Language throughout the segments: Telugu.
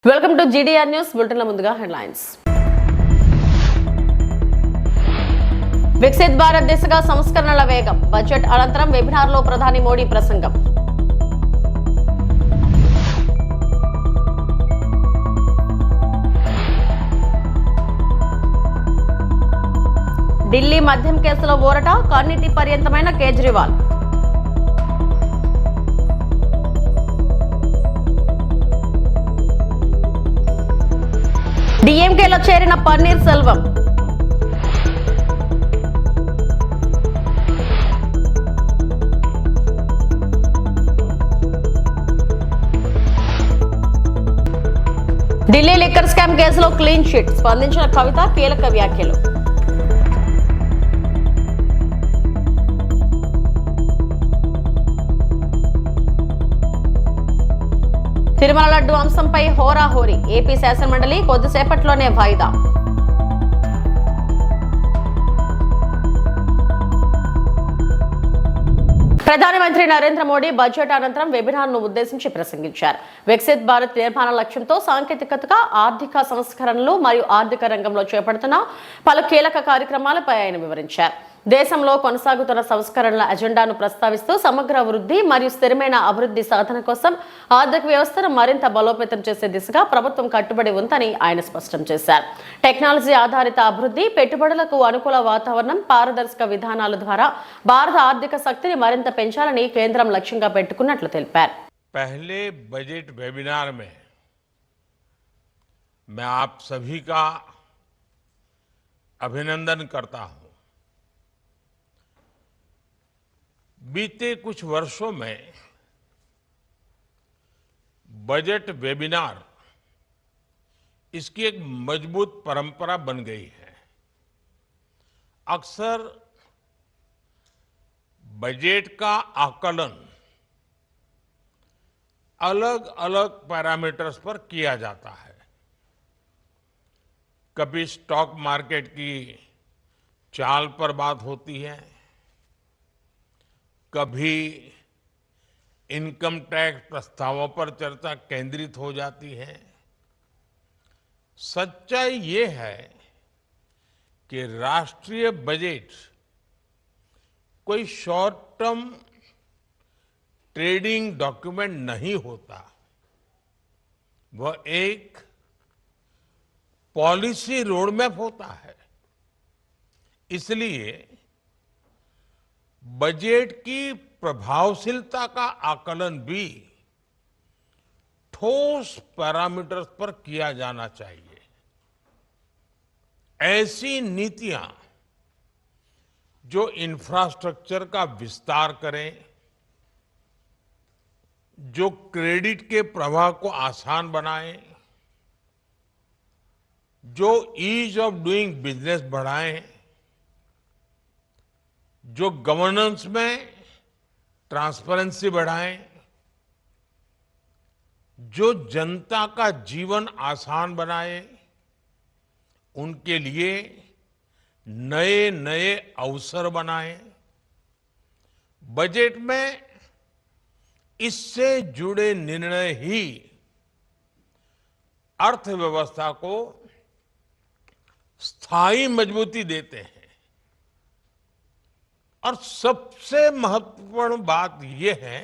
వెల్కమ్ టు జీడీఆర్ న్యూస్ బులెటిన్ల ముందుగా హెడ్లైన్స్. వికసిత్ భారత్ దిశగా సంస్కరణల వేగం. బడ్జెట్ అనంతరం వెబినార్లో ప్రధాని మోడీ ప్రసంగం. ఢిల్లీ మద్యం కేసులో ఊరట, కన్నీటి పర్యంతమైన కేజ్రీవాల్. డిఎంకేలో చేరిన పన్నీర్ సెల్వం. ఢిల్లీ లిక్కర్ స్కామ్ కేసులో క్లీన్ చిట్. స్పందించిన కవిత కీలక వ్యాఖ్యలు. తిరుమల లడ్డు అంశంపై హోరాహోరీ. ఏపీ శాసనమండలి కొద్దిసేపట్లోనే వాయిదా. ప్రధానమంత్రి నరేంద్ర మోడీ బడ్జెట్ అనంతరం వెబినార్ ను ఉద్దేశించి ప్రసంగించారు. వికసిత్ భారత్ నిర్మాణ లక్ష్యంతో సాంకేతికతగా ఆర్థిక సంస్కరణలు మరియు ఆర్థిక రంగంలో చేపడుతున్న పలు కీలక కార్యక్రమాలపై ఆయన వివరించారు. దేశంలో కొనసాగుతున్న సంస్కరణల ఎజెండాను ప్రస్తావిస్తూ సమగ్ర వృద్ధి మరియు స్థిరమైన అభివృద్ధి సాధన కోసం ఆర్థిక వ్యవస్థను మరింత బలోపేతం చేసే దిశగా ప్రభుత్వం కట్టుబడి ఉందని ఆయన స్పష్టం చేశారు. టెక్నాలజీ ఆధారిత అభివృద్ధి, పెట్టుబడులకు అనుకూల వాతావరణం, పారదర్శక విధానాల ద్వారా భారత ఆర్థిక శక్తిని మరింత పెంచాలని కేంద్రం లక్ష్యంగా పెట్టుకున్నట్లు తెలిపారు. पहले बजट वेबिनार में मैं आप सभी का अभिनंदन करता हूं। बीते कुछ वर्षों में बजट वेबिनार इसकी एक मजबूत परंपरा बन गई है। अक्सर बजट का आकलन अलग अलग पैरामीटर्स पर किया जाता है। कभी स्टॉक मार्केट की चाल पर बात होती है, कभी इनकम टैक्स प्रस्तावों पर चर्चा केंद्रित हो जाती है। सच्चाई ये है कि राष्ट्रीय बजट कोई शॉर्ट टर्म ट्रेडिंग डॉक्यूमेंट नहीं होता, वह एक पॉलिसी रोडमैप होता है। इसलिए बजट की प्रभावशीलता का आकलन भी ठोस पैरामीटर्स पर किया जाना चाहिए। ऐसी नीतियां जो इंफ्रास्ट्रक्चर का विस्तार करें, जो क्रेडिट के प्रवाह को आसान बनाएं, जो ईज ऑफ डूइंग बिजनेस बढ़ाएं, जो गवर्नेंस में ट्रांसपेरेंसी बढ़ाएं, जो जनता का जीवन आसान बनाए, उनके लिए नए नए अवसर बनाएं। बजट में इससे जुड़े निर्णय ही अर्थव्यवस्था को स्थायी मजबूती देते हैं। और सबसे महत्वपूर्ण बात यह है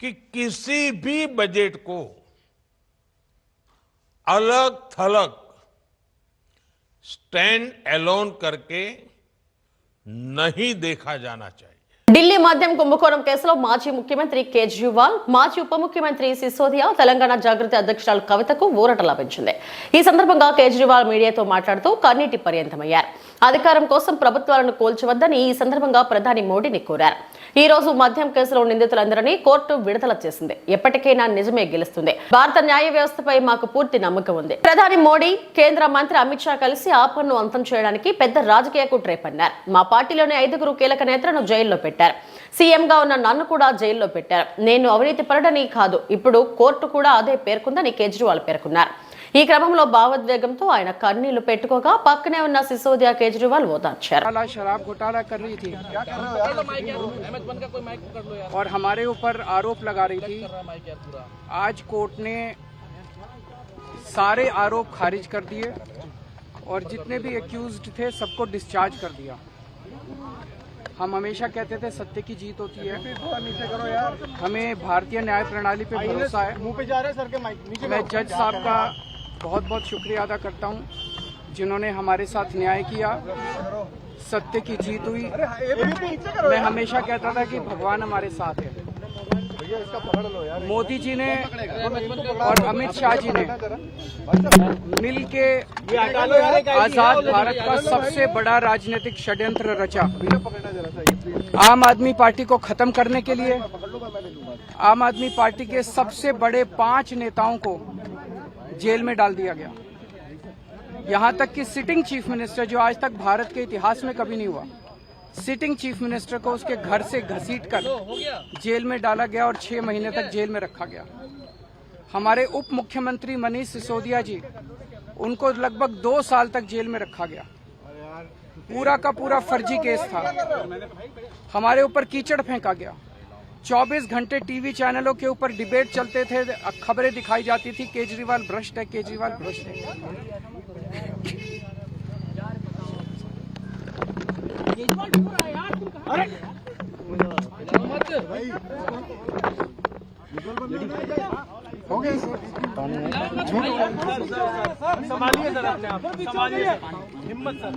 कि किसी भी बजट को अलग थलग स्टैंड अलोन करके नहीं देखा जाना चाहिए। ఢిల్లీ మద్యం కుంభకోణం కేసులో మాజీ ముఖ్యమంత్రి కేజ్రీవాల్, మాజీ ఉప ముఖ్యమంత్రి సిసోదియా, తెలంగాణ జాగృతి అధ్యక్షురాలు కవితకు ఊరట లభించింది. ఈ సందర్భంగా కేజ్రీవాల్ మీడియాతో మాట్లాడుతూ కన్నీటి పర్యంతమయ్యారు. అధికారం కోసం ప్రభుత్వాలను కోల్చవద్దని ఈ సందర్భంగా ప్రధాని మోడీని కోరారు. ఈ రోజు మద్యం కేసులో నిందితులందరినీ కోర్టు విడుదల చేసింది. ఎప్పటికైనా నిజమే గెలుస్తుంది. భారత న్యాయ వ్యవస్థపై మాకు పూర్తి నమ్మకం ఉంది. ప్రధాని మోడీ, కేంద్ర మంత్రి అమిత్ షా కలిసి ఆ పన్ను అంతం చేయడానికి పెద్ద రాజకీయ కుట్ర పన్నారు. మా పార్టీలోని 5 కీలక నేతలను జైల్లో పెట్టారు. సీఎంగా ఉన్న నన్ను కూడా జైల్లో పెట్టారు. నేను అవినీతి పరుడని కాదు, ఇప్పుడు కోర్టు కూడా అదే పేర్కొందని కేజ్రీవాల్ పేర్కొన్నారు. ఈ క్రమంలో భావోద్వేగంతో ఆయన కన్నీళ్లు పెట్టుకోగా పక్కనే ఉన్న సిసోదియా కేజ్రీవాల్ ఓదార్చారు. शराब घोटाला कर रही थी और हमारे ऊपर आरोप लगा रही थी। आज कोर्ट ने सारे आरोप खारिज कर दिए और जितने भी एक्यूज्ड थे सबको डिस्चार्ज कर दिया। हम हमेशा कहते थे सत्य की जीत होती है। हमें भारतीय न्याय प्रणाली पे भरोसा है। मैं जज साहब का बहुत बहुत शुक्रिया अदा करता हूं, जिन्होंने हमारे साथ न्याय किया, सत्य की जीत हुई। मैं हमेशा कहता था कि भगवान हमारे साथ है। मोदी जी ने और अमित शाह जी ने मिल के आजाद भारत का सबसे बड़ा राजनीतिक षड्यंत्र रचा। आम आदमी पार्टी को खत्म करने के लिए आम आदमी पार्टी के सबसे बड़े 5 नेताओं को जेल में डाल दिया गया। यहां तक कि सिटिंग चीफ मिनिस्टर, जो आज तक भारत के इतिहास में कभी नहीं हुआ, सिटिंग चीफ मिनिस्टर को उसके घर से घसीटकर जेल में डाला गया और 6 महीने तक जेल में रखा गया। हमारे उप मुख्यमंत्री मनीष सिसोदिया जी, उनको लगभग 2 साल तक जेल में रखा गया। पूरा का पूरा फर्जी केस था। हमारे ऊपर कीचड़ फेंका गया। 24 घंटे टीवी चैनलों के ऊपर डिबेट चलते थे, खबरें दिखाई जाती थी केजरीवाल भ्रष्ट है, केजरीवाल भ्रष्ट है। संभालिए सर, अपने आप संभालिए, हिम्मत सर,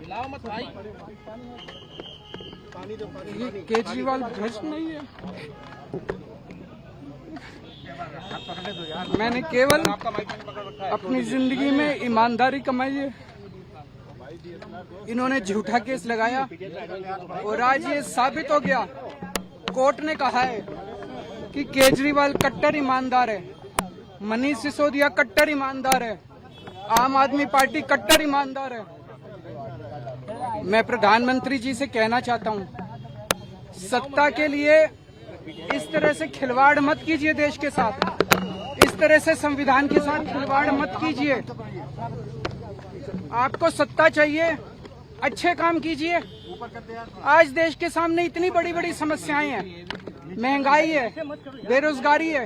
लाओ मत भाई। ये केजरीवाल भ्रष्ट नहीं है। मैंने केवल अपनी जिंदगी में ईमानदारी कमाई है। इन्होंने झूठा केस लगाया और आज ये साबित हो गया। कोर्ट ने कहा है कि केजरीवाल कट्टर ईमानदार है, मनीष सिसोदिया कट्टर ईमानदार है, आम आदमी पार्टी कट्टर ईमानदार है। मैं प्रधानमंत्री जी से कहना चाहता हूं, सत्ता के लिए इस तरह से खिलवाड़ मत कीजिए देश के साथ। इस तरह से संविधान के साथ खिलवाड़ मत कीजिए। आपको सत्ता चाहिए, अच्छे काम कीजिए। आज देश के सामने इतनी बड़ी बड़ी समस्याएं हैं, महंगाई है, बेरोजगारी है,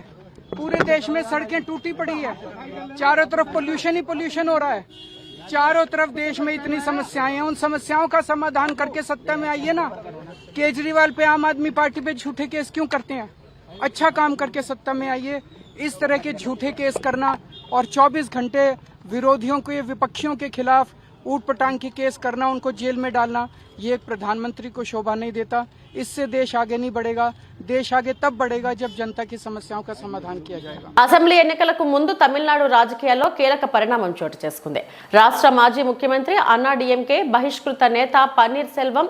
पूरे देश में सड़कें टूटी पड़ी है, चारों तरफ पोल्यूशन ही पोल्यूशन हो रहा है। चारों तरफ देश में इतनी समस्याएं हैं, उन समस्याओं का समाधान करके सत्ता में आइए ना। केजरीवाल पे, आम आदमी पार्टी पे झूठे केस क्यों करते हैं? अच्छा काम करके सत्ता में आइए। इस तरह के झूठे केस करना और 24 घंटे विरोधियों के, विपक्षियों के खिलाफ ऊट पटांग के केस करना, उनको जेल में डालना, ये एक प्रधानमंत्री को शोभा नहीं देता। इससे देश आगे नहीं बढ़ेगा। देश आगे तब बढ़ेगा जब जनता की समस्याओं का समाधान किया जाएगा। అసెంబ్లీ ఎన్నికలకు ముందు తమిళనాడు రాజకీయాల్లో కీలక పరిణామం చోటు చేసుకుంది. రాష్ట్ర మాజీ ముఖ్యమంత్రి అన్నా డీఎంకే బహిష్కృత నేత పన్నీర్ సెల్వం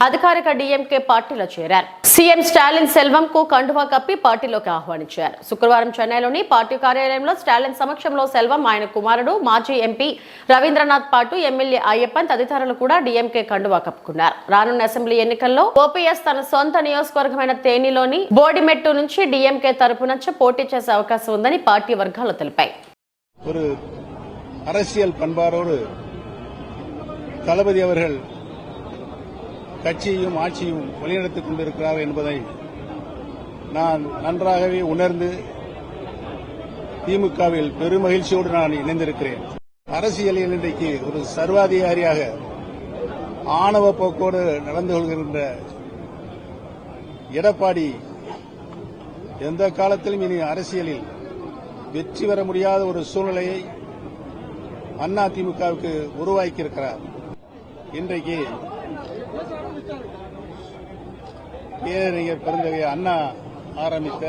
అధికారిక డీఎంకే పార్టీలో చేరారు. సీఎం స్టాలిన్ సెల్వం కు కండువా కప్పి పార్టీలోకి ఆహ్వానించారు. శుక్రవారం చెన్నైలోని పార్టీ కార్యాలయంలో స్టాలిన్ సమక్షంలో సెల్వం, ఆయన కుమారుడు మాజీ ఎంపీ రవీంద్రనాథ్ పాటు ఎమ్మెల్యే అయ్యప్పన్ తదితరులు కూడా డీఎంకే కండువా కప్పుకున్నారు. రానున్న అసెంబ్లీ ఎన్నికల్లో ఓపీఎస్ తన సొంత నియోజకవర్గమైన తేనిలోని బోడిమెట్టు నుంచి డీఎంకే తరపున పోటీ చేసే అవకాశం ఉందని పార్టీ వర్గాలు తెలిపాయి. ஒரு அரசியல் பண்பாரோடு தளபதி அவர்கள் கட்சியையும் ஆட்சியும் வழிநடத்திக் கொண்டிருக்கிறார் என்பதை நான் நன்றாகவே உணர்ந்து திமுகவில் பெருமகிழ்ச்சியோடு நான் இணைந்திருக்கிறேன். அரசியலில் இன்றைக்கு ஒரு சர்வாதிகாரியாக ஆணவ போக்கோடு நடந்து கொள்கின்ற எடப்பாடி எந்த காலத்திலும் இனி அரசியலில் வெற்றி பெற முடியாத ஒரு சூழ்நிலையை அதிமுகவுக்கு உருவாக்கியிருக்கிறார். இன்றைக்கு பேரறிஞர் பெருந்தகை அண்ணா ஆரம்பித்த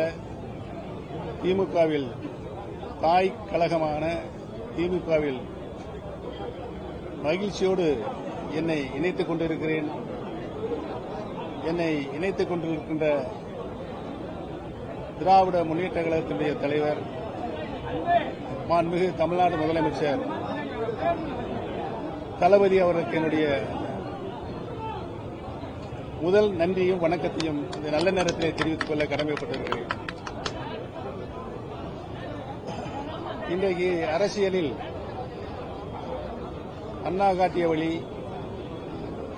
திமுகவில் தாய் கழகமான திமுகவில் மகிழ்ச்சியோடு என்னை இணைத்துக் கொண்டிருக்கிறேன். என்னை இணைத்துக் கொண்டிருக்கின்ற திராவிட முன்னேற்ற கழகத்தினுடைய தலைவர் மாண்புமிகு தமிழ்நாடு முதலமைச்சர் தளபதி அவர்களுக்கு என்னுடைய முதல் நன்றியும் வணக்கத்தையும் இந்த நல்ல நேரத்திலே தெரிவித்துக் கொள்ள கடமைப்பட்டிருக்கிறேன். இன்றைக்கு அரசியலில் அண்ணா காட்டிய வழி,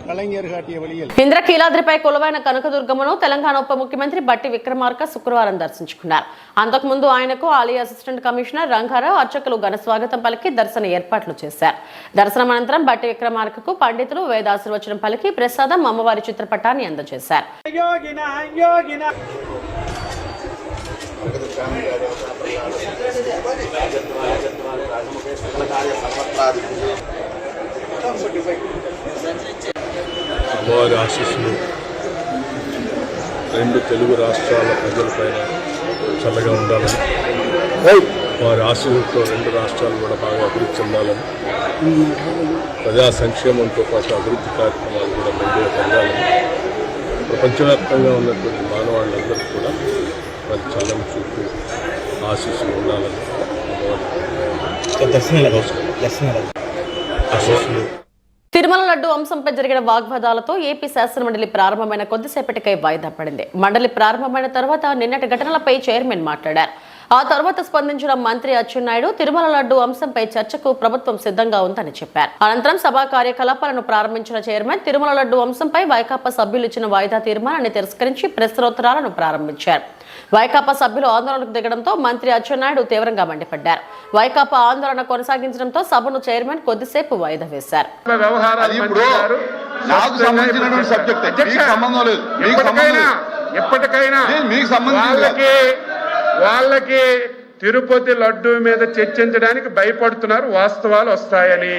கலைஞர் காட்டிய வழியில் ఇంద్రకీలాద్రిపై కొలువైన కనకదుర్గమ్మను తెలంగాణ ఉప ముఖ్యమంత్రి బట్టి విక్రమార్క శుక్రవారం దర్శించుకున్నారు. అంతకుముందు ఆయనకు ఆలయ అసిస్టెంట్ కమిషనర్ రంగారావు అర్చకులు ఘన స్వాగతం పలికి దర్శన ఏర్పాట్లు చేశారు. దర్శనం అనంతరం బట్టి విక్రమార్కకు పండితులు వేదాశీర్వచనం పలికి ప్రసాదం అమ్మవారి చిత్రపటాన్ని అందజేశారు. అమ్మవారి ఆశీస్సులు రెండు తెలుగు రాష్ట్రాల ప్రజలపైన చల్లగా ఉండాలని, వారి ఆశీస్సులతో రెండు రాష్ట్రాలు కూడా బాగా అభివృద్ధి చెందాలని, ప్రజా సంక్షేమంతో పాటు అభివృద్ధి కార్యక్రమాలు కూడా మెండుగా పొందాలని, ప్రపంచవ్యాప్తంగా ఉన్నటువంటి మానవాళ్ళందరూ కూడా వారి చల్లని చూపు ఆశీస్సులు ఉండాలని ఆశీస్సులు. తిరుమల లడ్డు అంశంపై జరిగిన వాగ్వాదాలతో ఏపీ శాసనమండలి ప్రారంభమైన కొద్దిసేపటికై వాయిదా పడింది. మండలి ప్రారంభమైన తర్వాత నిన్నటి ఘటనలపై చైర్మన్ మాట్లాడారు. ఆ తర్వాత స్పందించిన మంత్రి అచ్చెన్నాయుడు తిరుమల లడ్డు అంశంపై చర్చకు ప్రభుత్వం సిద్ధంగా ఉందని చెప్పారు. అనంతరం సభా కార్యకలాపాలను ప్రారంభించిన చైర్మన్ తిరుమల లడ్డు అంశంపై వైకాపా సభ్యులు ఇచ్చిన వాయిదా తీర్మానాన్ని తిరస్కరించి ప్రశ్నోత్తరాలను ప్రారంభించారు. వైకాపా సభ్యులు ఆందోళనకు దిగడంతో మంత్రి అచ్చెన్నాయుడు తీవ్రంగా మండిపడ్డారు. వైకాపా ఆందోళన కొనసాగించడంతో సభను చైర్మన్ కొద్దిసేపు వాయిదా వేశారు. వాళ్ళకి తిరుపతి లడ్డు మీద చర్చించడానికి భయపడుతున్నారు. వాస్తవాలు వస్తాయని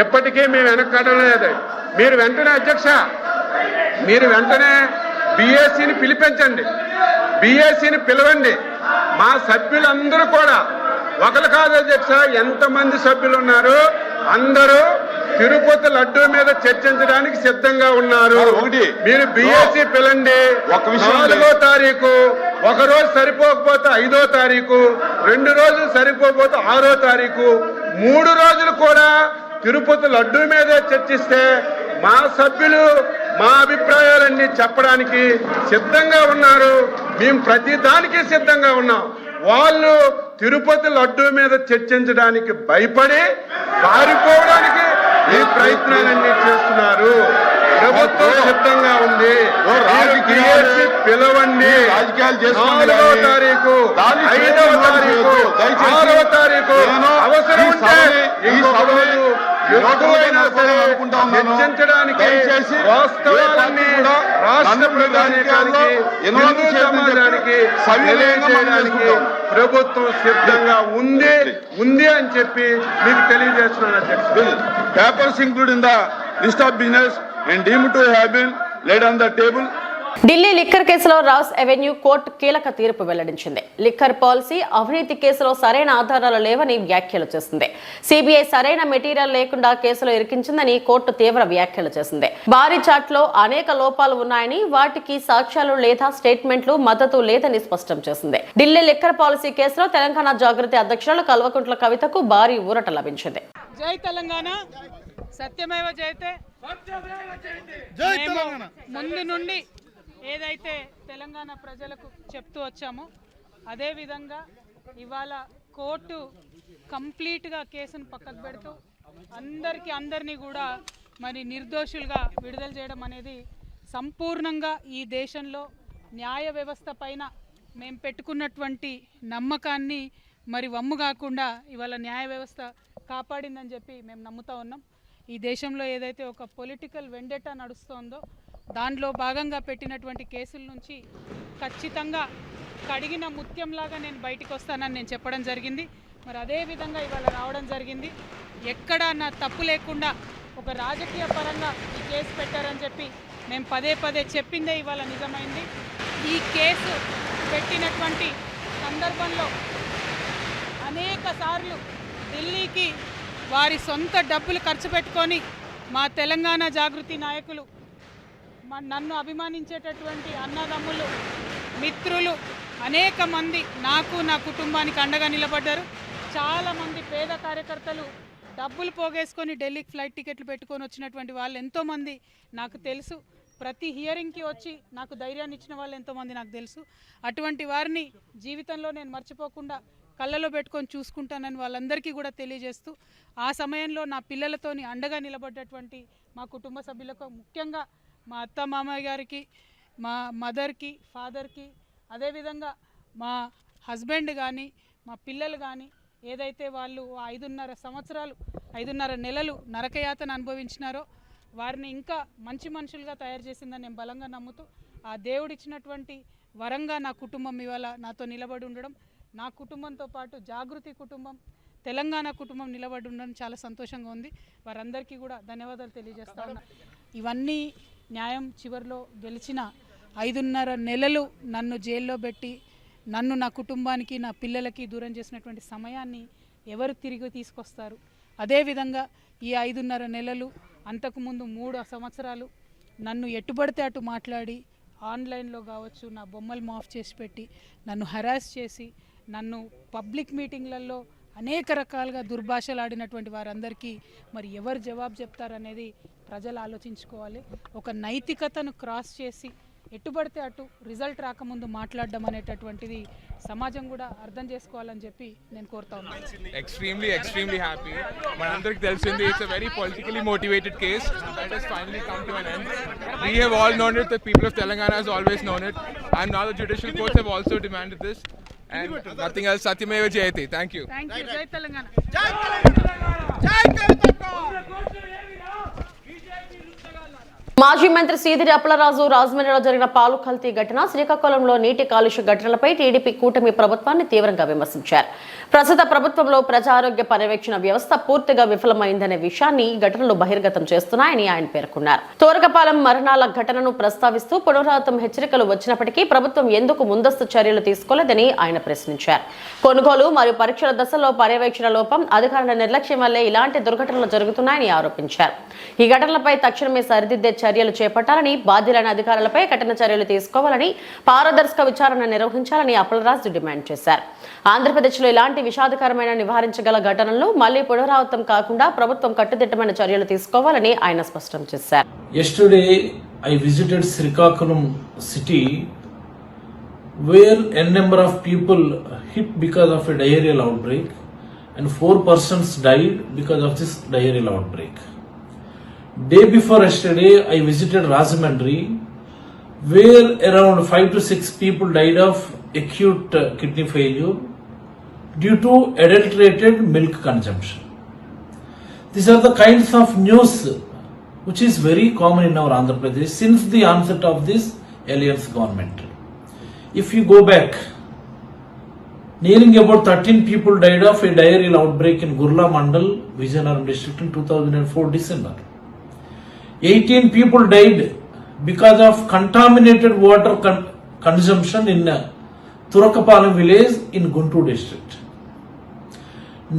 ఎప్పటికీ మేము వెనకడం లేదు. మీరు వెంటనే అధ్యక్ష, మీరు వెంటనే బిఎస్సిని పిలిపించండి, బిఎస్సిని పిలవండి. మా సభ్యులందరూ కూడా ఒకరు కాదు అధ్యక్ష, ఎంతమంది సభ్యులు ఉన్నారు అందరూ తిరుపతి లడ్డు మీద చర్చించడానికి సిద్ధంగా ఉన్నారు. మీరు బిఎస్సి పిలండి. 4వ తారీఖు, ఒక రోజు సరిపోకపోతే 5వ తారీఖు, 2 రోజులు సరిపోకపోతే 6వ తారీఖు, 3 రోజులు కూడా తిరుపతి లడ్డు మీదే చర్చిస్తే మా సభ్యులు మా అభిప్రాయాలన్నీ చెప్పడానికి సిద్ధంగా ఉన్నారు. మేము ప్రతి దానికి సిద్ధంగా ఉన్నాం. వాళ్ళు తిరుపతి లడ్డు మీద చర్చించడానికి భయపడి పారిపోవడానికి ఈ ప్రయత్నాలన్నీ చేస్తున్నారు. ప్రభుత్వం సిద్ధంగా ఉంది. పిలవండి. 4వ తారీఖు, 5వ తారీఖు, 6వ తారీఖు, అవసరం ఉంటే ఇంకొక రోజు ఎక్కువైనా సరే చర్చించడానికి వాస్తవాలన్నీ రాష్ట్ర ప్రధానికి హిందూ సమాజానికి తెలియజేయడానికి ప్రభుత్వం సిద్ధంగా ఉంది అని చెప్పి మీకు తెలియజేస్తున్నాను అధ్యక్షుడు. Papers include in the list of business and deemed to have been laid on the table. Delhi liquor కేసులో రాస్ అవెన్యూ కోర్టు కీలక తీర్పు వెల్లడించింది. లిక్కర్ పాలసీ అవినీతి కేసులో సరైన ఆధారాలు లేవని వ్యాఖ్యలు చేసింది. సిబిఐ సరైన మెటీరియల్ లేకుండా కేసులో ఇరికించిందని కోర్టు తీవ్ర వ్యాఖ్యలు చేసింది. భారీ చాట్లో అనేక లోపాలు ఉన్నాయని, వాటికి సాక్ష్యాలు లేదా స్టేట్మెంట్లు మద్దతు లేదని స్పష్టం చేసింది. ఢిల్లీ లిక్కర్ పాలసీ కేసులో తెలంగాణ జాగృతి అధ్యక్షురాలు కల్వకుంట్ల కవితకు భారీ ఊరట లభించింది. జై తెలంగాణ, సత్యమేవ జయతే. ముందు నుండి ఏదైతే తెలంగాణ ప్రజలకు చెప్తూ వచ్చామో అదే విధంగా ఇవాళ కోర్టు కంప్లీట్గా కేసును పక్కకు పెడుతూ అందరినీ కూడా మరి నిర్దోషులుగా విడుదల చేయడం అనేది సంపూర్ణంగా ఈ దేశంలో న్యాయ వ్యవస్థ పైన మేము పెట్టుకున్నటువంటి నమ్మకాన్ని మరి వమ్ము కాకుండా ఇవాళ న్యాయ వ్యవస్థ కాపాడిందని చెప్పి మేము నమ్ముతా ఉన్నాం. ఈ దేశంలో ఏదైతే ఒక పొలిటికల్ వెండెటా నడుస్తోందో దానిలో భాగంగా పెట్టినటువంటి కేసుల నుంచి ఖచ్చితంగా కడిగిన ముత్యంలాగా నేను బయటికి వస్తానని నేను చెప్పడం జరిగింది. మరి అదేవిధంగా ఇవాళ రావడం జరిగింది. ఎక్కడా నా తప్పు లేకుండా ఒక రాజకీయ పరంగా ఈ కేసు పెట్టారని చెప్పి మేము పదే చెప్పిందే ఇవాళ నిజమైంది. ఈ కేసు పెట్టినటువంటి సందర్భంలో అనేక సార్లు ఢిల్లీకి వారి సొంత డబ్బులు ఖర్చు పెట్టుకొని మా తెలంగాణ జాగృతి నాయకులు, నన్ను అభిమానించేటటువంటి అన్నదమ్ములు, మిత్రులు అనేక మంది నాకు నా కుటుంబానికి అండగా నిలబడ్డారు. చాలామంది పేద కార్యకర్తలు డబ్బులు పోగేసుకొని ఢిల్లీకి ఫ్లైట్ టికెట్లు పెట్టుకొని వచ్చినటువంటి వాళ్ళు ఎంతోమంది నాకు తెలుసు. ప్రతి హియరింగ్కి వచ్చి నాకు ధైర్యాన్ని ఇచ్చిన వాళ్ళు ఎంతోమంది నాకు తెలుసు. అటువంటి వారిని జీవితంలో నేను మర్చిపోకుండా కళ్ళలో పెట్టుకొని చూసుకుంటానని వాళ్ళందరికీ కూడా తెలియజేస్తూ ఆ సమయంలో నా పిల్లలతోని అండగా నిలబడ్డటువంటి మా కుటుంబ సభ్యులకు, ముఖ్యంగా మా అత్త మామయ్య గారికి, మా మదర్కి, ఫాదర్కి, అదేవిధంగా మా హస్బెండ్ కానీ మా పిల్లలు కానీ ఏదైతే వాళ్ళు 5.5 నెలలు నరకయాతన అనుభవించినారో వారిని ఇంకా మంచి మనుషులుగా తయారు చేసిందని నేను బలంగా నమ్ముతూ, ఆ దేవుడిచ్చినటువంటి వరంగా నా కుటుంబం ఇవాళ నాతో నిలబడి ఉండడం, నా కుటుంబంతో పాటు జాగృతి కుటుంబం, తెలంగాణ కుటుంబం నిలబడి ఉండడం చాలా సంతోషంగా ఉంది. వారందరికీ కూడా ధన్యవాదాలు తెలియజేస్తా ఉన్నా. ఇవన్నీ న్యాయం చివరిలో గెలిచిన 5.5 నెలలు నన్ను జైల్లో పెట్టి నన్ను నా కుటుంబానికి నా పిల్లలకి దూరం చేసినటువంటి సమయాన్ని ఎవరు తిరిగి తీసుకొస్తారు? అదేవిధంగా ఈ 5.5 నెలలు, అంతకుముందు 3 సంవత్సరాలు నన్ను ఎట్టుబడితే అటు మాట్లాడి ఆన్లైన్లో కావచ్చు నా బొమ్మలు మాఫ్ చేసి పెట్టి నన్ను హరాస్ చేసి నన్ను పబ్లిక్ మీటింగ్లలో అనేక రకాలుగా దుర్భాషలు ఆడినటువంటి వారందరికీ మరి ఎవరు జవాబు చెప్తారనేది ప్రజలు ఆలోచించుకోవాలి. ఒక నైతికతను క్రాస్ చేసి ఎట్టుబడితే అటు రిజల్ట్ రాకముందు మాట్లాడడం అనేటటువంటిది సమాజం కూడా అర్థం చేసుకోవాలని చెప్పి నేను కోరుతా ఉన్నాను. Extremely happy. మనందరికి తెలిసింది, it's a very politically motivated case that has finally come to an end. We have all known it, the people of Telangana has always known it, and now the judicial courts have also demanded this, and nothing else. Satyameva Jayate. Thank you. జై తెలంగాణ. మాజీ మంత్రి సీదిరి అప్పలరాజు రాజమండ్రిలో జరిగిన పాలు కల్తీ ఘటన, శ్రీకాకుళంలో నీటి కాలుష్య ఘటనలపై టీడీపీ కూటమి ప్రభుత్వాన్ని తీవ్రంగా విమర్శించారు. ప్రస్తుత ప్రభుత్వంలో ప్రజారోగ్య పర్యవేక్షణ వ్యవస్థ పూర్తిగా విఫలమైందనే విషయాన్ని ఈ ఘటనలు బహిర్గతం చేస్తున్నాయని ఆయన పేర్కొన్నారు. తోరకపాలెం మరణాల ఘటనను ప్రస్తావిస్తూ పునరావృతం హెచ్చరికలు వచ్చినప్పటికీ ప్రభుత్వం ఎందుకు ముందస్తు చర్యలు తీసుకోలేదని ఆయన ప్రశ్నించారు. కొనుగోలు మరియు పరీక్షల దశలో పర్యవేక్షణ లోపం, అధికారుల నిర్లక్ష్యం వల్లే ఇలాంటి దుర్ఘటనలు జరుగుతున్నాయని ఆరోపించారు. ఈ ఘటనలపై తక్షణమే సరిదిద్దే చర్యలు చేపట్టాలని, బాధ్యులైన అధికారులపై కఠిన చర్యలు తీసుకోవాలని, పారదర్శక విచారణ నిర్వహించాలని అప్పలరాజు డిమాండ్ చేశారు. ఆంధ్రప్రదేశ్లో ఇలాంటి విషాదకరమైన నివారించగల ఘటనలు మళ్లీ పునరావృతం కాకుండా ప్రభుత్వం కట్టుదిట్టమైన చర్యలు తీసుకోవాలని ఆయన స్పష్టం చేశారు. Yesterday I visited Srikakulam city where n number of people hit because of a diarrheal outbreak and 4 persons died because of this diarrheal outbreak. Day before yesterday, I visited Rajahmundry, where around 5 to 6 people died of acute kidney failure due to adulterated milk consumption. These are the kinds of news which is very common in our Andhra Pradesh since the onset of this alliance government. If you go back, nearing about 13 people died of a diarrheal outbreak in Gurla Mandal, Vijayanagar district in 2004 December. 18 people died because of contaminated water consumption in Turakapalam village in Guntur district.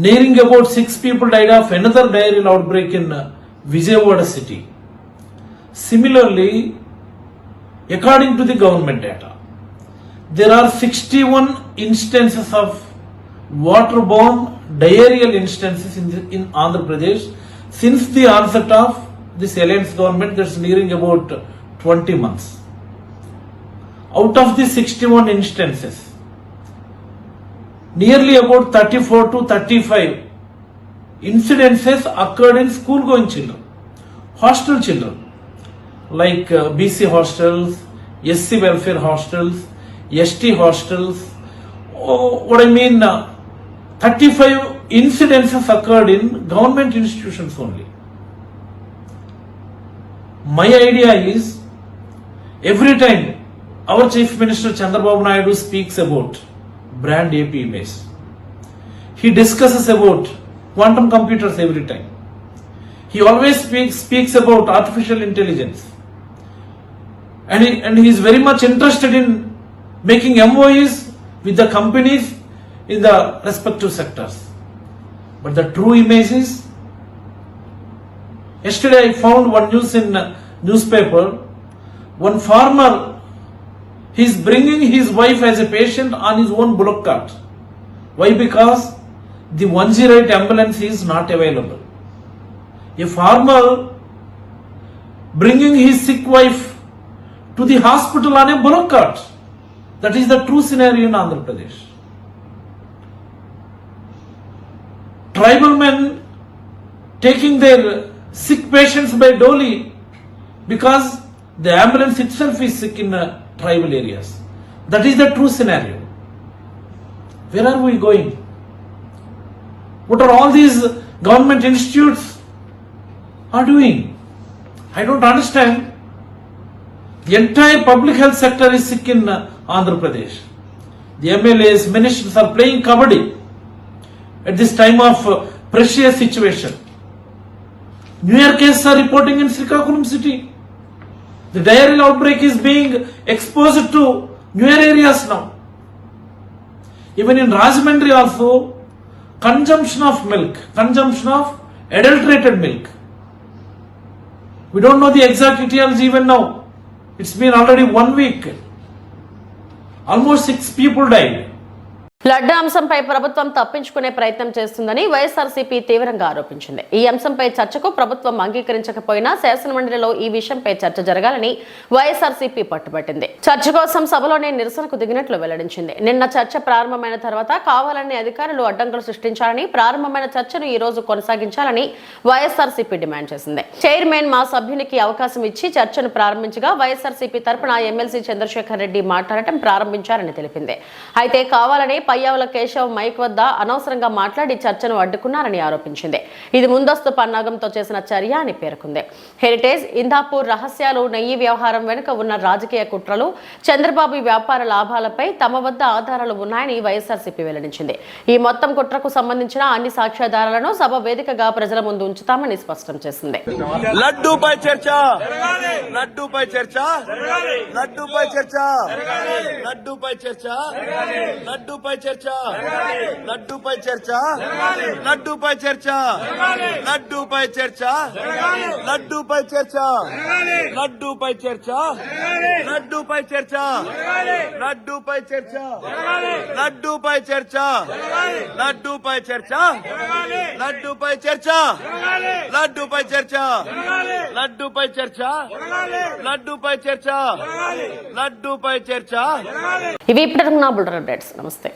Nearing about 6 people died of another diarrheal outbreak in Vijayawada city. Similarly, according to the government data, there are 61 instances of waterborne diarrheal instances in Andhra Pradesh since the onset of this alliance government, that's nearing about 20 months. Out of the 61 instances, nearly about 34 to 35 incidences occurred in school going children, hostel children, like BC hostels, SC welfare hostels, ST hostels. What I mean, 35 incidences occurred in government institutions only. My idea is, every time our Chief Minister Chandrababu Naidu speaks about brand AP image, he discusses about quantum computers every time. He always speaks about artificial intelligence, and he is very much interested in making MOUs with the companies in the respective sectors. But the true image is, yesterday I found one news in newspaper. One farmer, he is bringing his wife as a patient on his own bullock cart. Why? Because the 108 ambulance is not available. A farmer bringing his sick wife to the hospital on a bullock cart. That is the true scenario in Andhra Pradesh. tribal men taking their sick patients by dolly because the ambulance itself is sick in tribal areas. That is the true scenario. Where are we going? What are all these government institutes are doing? I don't understand. The entire public health sector is sick in Andhra Pradesh. The MLAs, ministers are playing kabaddi at this time of precious situation. New Year cases are reporting in Srikakulam city. The diarrheal outbreak is being exposed to newer areas now. Even in Rajahmundry also, consumption of milk, consumption of adulterated milk. We don't know the exact details even now. It's been already 1 week. Almost 6 people died. Laddu అంశంపై ప్రభుత్వం తప్పించుకునే ప్రయత్నం చేస్తుందని వైఎస్ఆర్సీపీ తీవ్రంగా ఆరోపించింది. ఈ అంశంపై చర్చకు ప్రభుత్వం అంగీకరించకపోయినా శాసనమండలిలో ఈ విషయంపై చర్చ జరగాలని వైఎస్ఆర్సీపీ పట్టుబట్టింది. చర్చ కోసం సభలోనే నిరసనకు దిగినట్లు వెల్లడించింది. నిన్న చర్చ ప్రారంభమైన తర్వాత కావాలని అధికారులు అడ్డంకులు సృష్టించాలని, ప్రారంభమైన చర్చను ఈ రోజు కొనసాగించాలని వైఎస్ఆర్సీపీ డిమాండ్ చేసింది. చైర్మన్ మా సభ్యునికి అవకాశం ఇచ్చి చర్చను ప్రారంభించగా వైఎస్ఆర్సీపీ తరపున ఎమ్మెల్సీ చంద్రశేఖర్ రెడ్డి మాట్లాడటం ప్రారంభించారని తెలిపింది. అయితే కావాలని పయ్యావుల కేశవ్ మైక్ వద్ద అనవసరంగా మాట్లాడి చర్చను అడ్డుకున్నారని ఆరోపించింది. ఇది ముందస్తు పన్నాగంతో చేసిన చర్య అని పేర్కొంది. హెరిటేజ్, ఇందాపూర్ రహస్యాలు, నెయ్యి వ్యవహారం వెనుక ఉన్న రాజకీయ కుట్రలు, చంద్రబాబు వ్యాపార లాభాలపై తమ వద్ద ఆధారాలు ఉన్నాయని వైఎస్ఆర్సీపీ వెల్లడించింది. ఈ మొత్తం కుట్రకు సంబంధించిన అన్ని సాక్ష్యాధారాలను సభ వేదికగా ప్రజల ముందు ఉంచుతామని స్పష్టం చేసింది. లడ్డూపై చర్చ, లడ్డూపై చర్చ, లడ్డూపై చర్చ, లడ్డూపై చర్చ, లడ్డూపై చర్చ, లడ్డూపై చర్చ, లడ్డూపై చర్చ, లడ్డూపై చర్చ, లడ్డూపై చర్చ, లడ్డూపై చర్చ, లడ్డూపై చర్చ, లడ్డూపై చర్చ, లడ్డూపై చర్చ, లడ్డూపై చర్చ, లడ్డూపై చర్చ, లడ్డూపై చర్చ, లడ్డూపై చర్చ, లడ్డూపై చర్చ, లడ్డూపై చర్చ. ఇవి ఇప్పటివరకు నా బుల్టన్ అప్డేట్స్. నమస్తే.